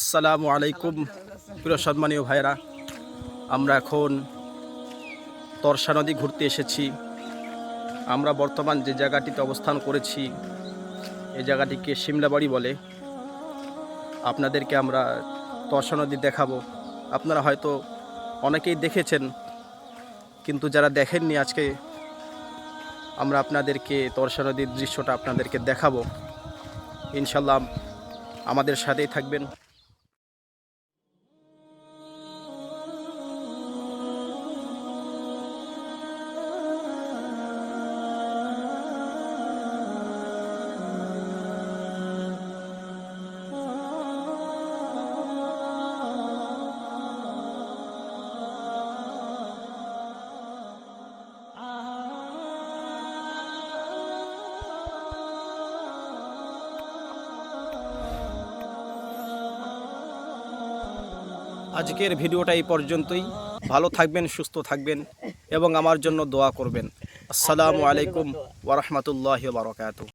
আসসালামু আলাইকুম প্রিয় সম্মানীয় ভাইরা, আমরা এখন তরসা নদী ঘুরতে এসেছি। আমরা বর্তমান যে জায়গাটিতে অবস্থান করেছি এই জায়গাটিকে শিমলাবাড়ি বলে। আপনাদেরকে আমরা তরসা নদী দেখাবো। আপনারা হয়তো অনেকেই দেখেছেন, কিন্তু যারা দেখেননি আজকে আমরা আপনাদেরকে তরসা নদীর দৃশ্যটা আপনাদেরকে দেখাবো। ইনশাল্লাহ আমাদের সাথেই থাকবেন। আজকের ভিডিওটা এই পর্যন্তই। ভালো থাকবেন, সুস্থ থাকবেন এবং আমার জন্য দোয়া করবেন। আসসালামু আলাইকুম ওয়া রাহমাতুল্লাহি ওয়া বারাকাতুহু।